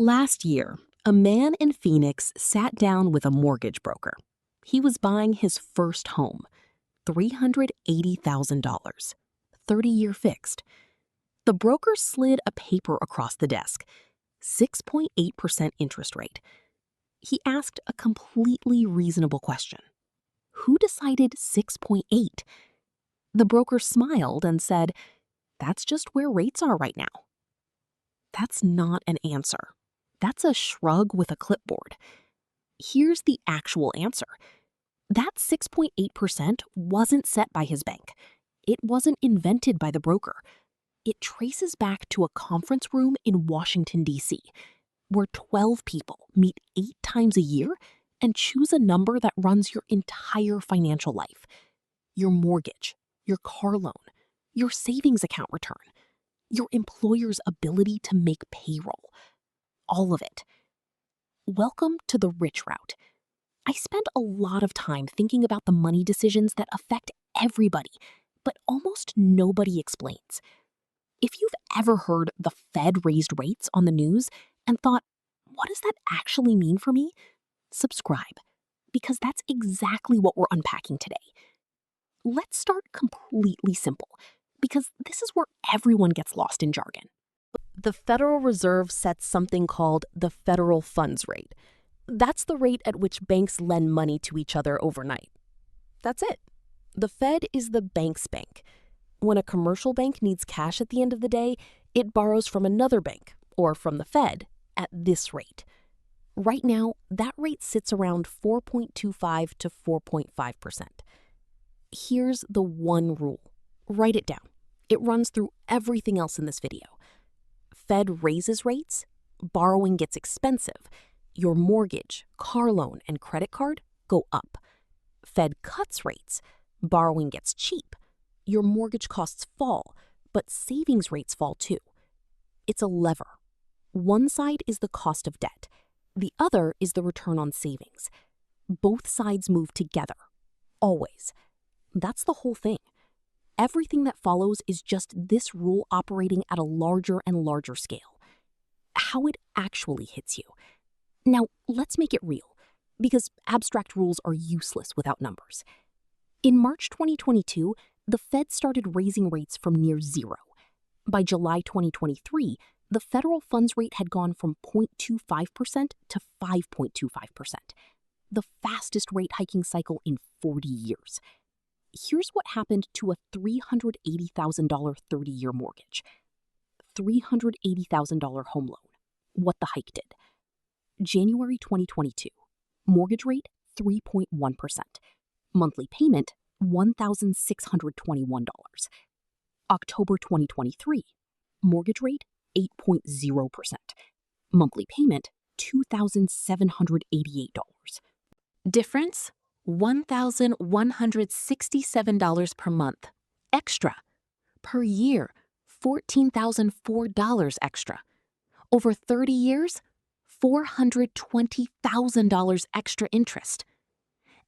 Last year, a man in Phoenix sat down with a mortgage broker. He was buying his first home, $380,000, 30-year fixed. The broker slid a paper across the desk, 6.8% interest rate. He asked a completely reasonable question. Who decided 6.8? The broker smiled and said, "That's just where rates are right now." That's not an answer. That's a shrug with a clipboard. Here's the actual answer. That 6.8% wasn't set by his bank. It wasn't invented by the broker. It traces back to a conference room in Washington, D.C., where 12 people meet 8 times a year and choose a number that runs your entire financial life. Your mortgage, your car loan, your savings account return, your employer's ability to make payroll. All of it. Welcome to the rich route. I spend a lot of time thinking about the money decisions that affect everybody, but almost nobody explains. If you've ever heard the Fed raised rates on the news and thought, what does that actually mean for me? Subscribe, because that's exactly what we're unpacking today. Let's start completely simple, because this is where everyone gets lost in jargon. The Federal Reserve sets something called the federal funds rate. That's the rate at which banks lend money to each other overnight. That's it. The Fed is the bank's bank. When a commercial bank needs cash at the end of the day, it borrows from another bank, or from the Fed, at this rate. Right now, that rate sits around 4.25 to 4.5%. Here's the one rule. Write it down. It runs through everything else in this video. Fed raises rates, borrowing gets expensive. Your mortgage, car loan, and credit card go up. Fed cuts rates, borrowing gets cheap. Your mortgage costs fall, but savings rates fall too. It's a lever. One side is the cost of debt. The other is the return on savings. Both sides move together, always. That's the whole thing. Everything that follows is just this rule operating at a larger and larger scale. How it actually hits you. Now, let's make it real, because abstract rules are useless without numbers. In March 2022, the Fed started raising rates from near zero. By July 2023, the federal funds rate had gone from 0.25% to 5.25%, the fastest rate hiking cycle in 40 years. Here's what happened to a $380,000 30-year mortgage. $380,000 home loan. What the hike did. January 2022. Mortgage rate 3.1%. Monthly payment $1,621. October 2023. Mortgage rate 8.0%. Monthly payment $2,788. Difference $1,167 per month. Extra. Per year, $14,004 extra. Over 30 years, $420,000 extra interest.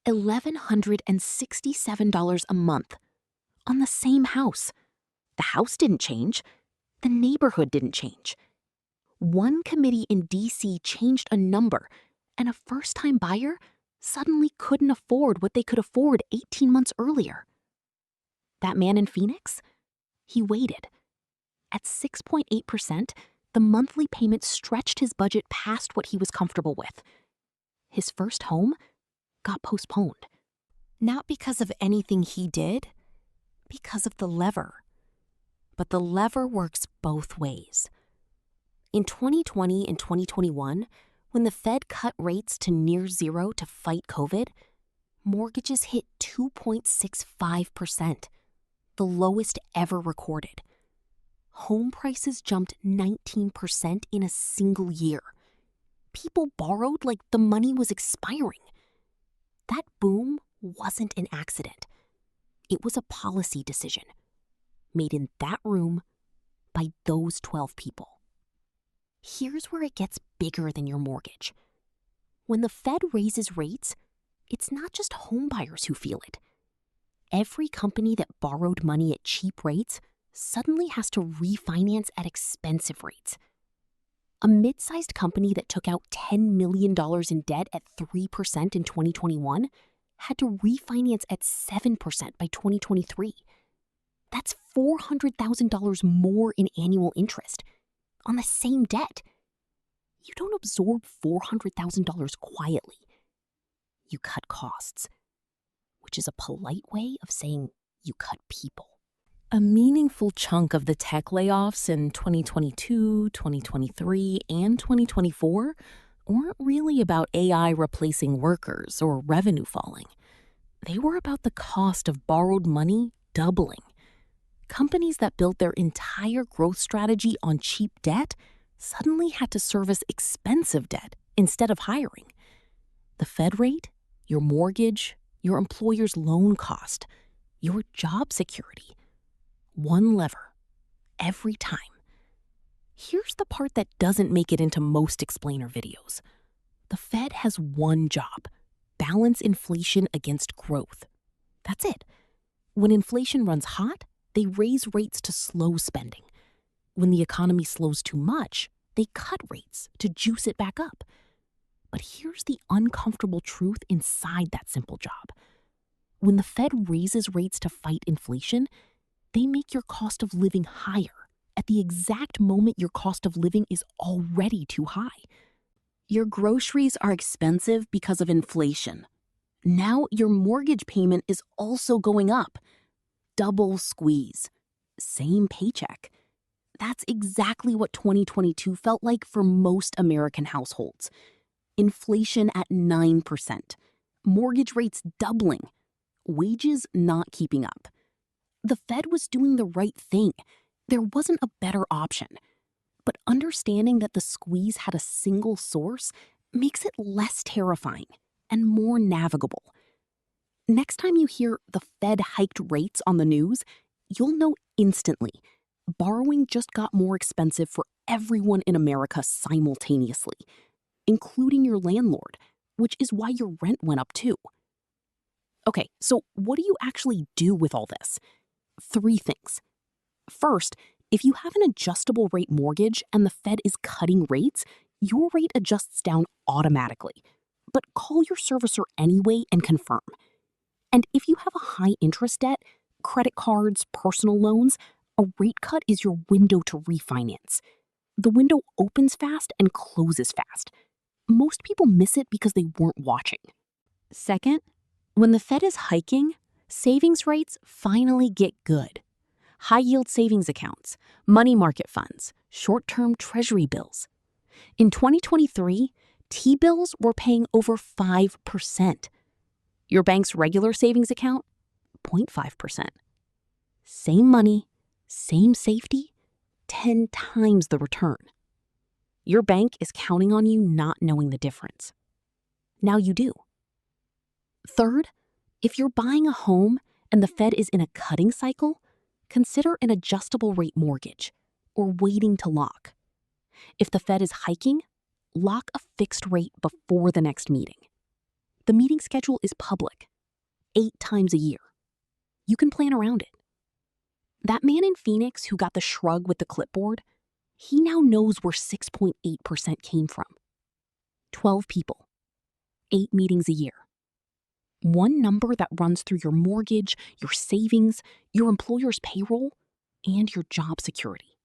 $1,167 a month. On the same house. The house didn't change. The neighborhood didn't change. One committee in D.C. changed a number, and a first-time buyer suddenly couldn't afford what they could afford 18 months earlier. That man in Phoenix? He waited. At 6.8%, the monthly payment stretched his budget past what he was comfortable with. His first home got postponed. Not because of anything he did, because of the lever. But the lever works both ways. In 2020 and 2021, when the Fed cut rates to near zero to fight COVID, mortgages hit 2.65%, the lowest ever recorded. Home prices jumped 19% in a single year. People borrowed like the money was expiring. That boom wasn't an accident. It was a policy decision made in that room by those 12 people. Here's where it gets bigger than your mortgage. When the Fed raises rates, it's not just home buyers who feel it. Every company that borrowed money at cheap rates suddenly has to refinance at expensive rates. A mid-sized company that took out $10 million in debt at 3% in 2021 had to refinance at 7% by 2023. That's $400,000 more in annual interest on the same debt. You don't absorb $400,000 quietly. You cut costs, which is a polite way of saying you cut people. A meaningful chunk of the tech layoffs in 2022, 2023, and 2024 weren't really about AI replacing workers or revenue falling. They were about the cost of borrowed money doubling. Companies that built their entire growth strategy on cheap debt suddenly had to service expensive debt instead of hiring. The Fed rate, your mortgage, your employer's loan cost, your job security. One lever, every time. Here's the part that doesn't make it into most explainer videos. The Fed has one job: balance inflation against growth. That's it. When inflation runs hot, they raise rates to slow spending. When the economy slows too much, they cut rates to juice it back up. But here's the uncomfortable truth inside that simple job. When the Fed raises rates to fight inflation, they make your cost of living higher at the exact moment your cost of living is already too high. Your groceries are expensive because of inflation. Now your mortgage payment is also going up. Double squeeze. Same paycheck. That's exactly what 2022 felt like for most American households. Inflation at 9%. Mortgage rates doubling. Wages not keeping up. The Fed was doing the right thing. There wasn't a better option. But understanding that the squeeze had a single source makes it less terrifying and more navigable. Next time you hear the Fed hiked rates on the news, you'll know instantly. Borrowing just got more expensive for everyone in America simultaneously, including your landlord, which is why your rent went up too. Okay, so what do you actually do with all this? 3 things. First, if you have an adjustable rate mortgage and the Fed is cutting rates, your rate adjusts down automatically. But call your servicer anyway and confirm. And if you have a high interest debt, credit cards, personal loans, a rate cut is your window to refinance. The window opens fast and closes fast. Most people miss it because they weren't watching. Second, when the Fed is hiking, savings rates finally get good. High-yield savings accounts, money market funds, short-term treasury bills. In 2023, T-bills were paying over 5%. Your bank's regular savings account, 0.5%. Same money, same safety, 10 times the return. Your bank is counting on you not knowing the difference. Now you do. Third, if you're buying a home and the Fed is in a cutting cycle, consider an adjustable rate mortgage or waiting to lock. If the Fed is hiking, lock a fixed rate before the next meeting. The meeting schedule is public, 8 times a year. You can plan around it. That man in Phoenix who got the shrug with the clipboard, he now knows where 6.8% came from. 12 people, 8 meetings a year. One number that runs through your mortgage, your savings, your employer's payroll, and your job security.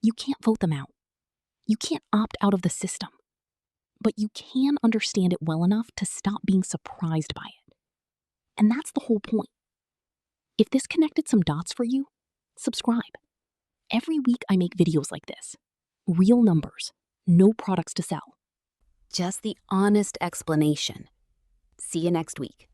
You can't vote them out. You can't opt out of the system. But you can understand it well enough to stop being surprised by it. And that's the whole point. If this connected some dots for you, subscribe. Every week I make videos like this. Real numbers, no products to sell. Just the honest explanation. See you next week.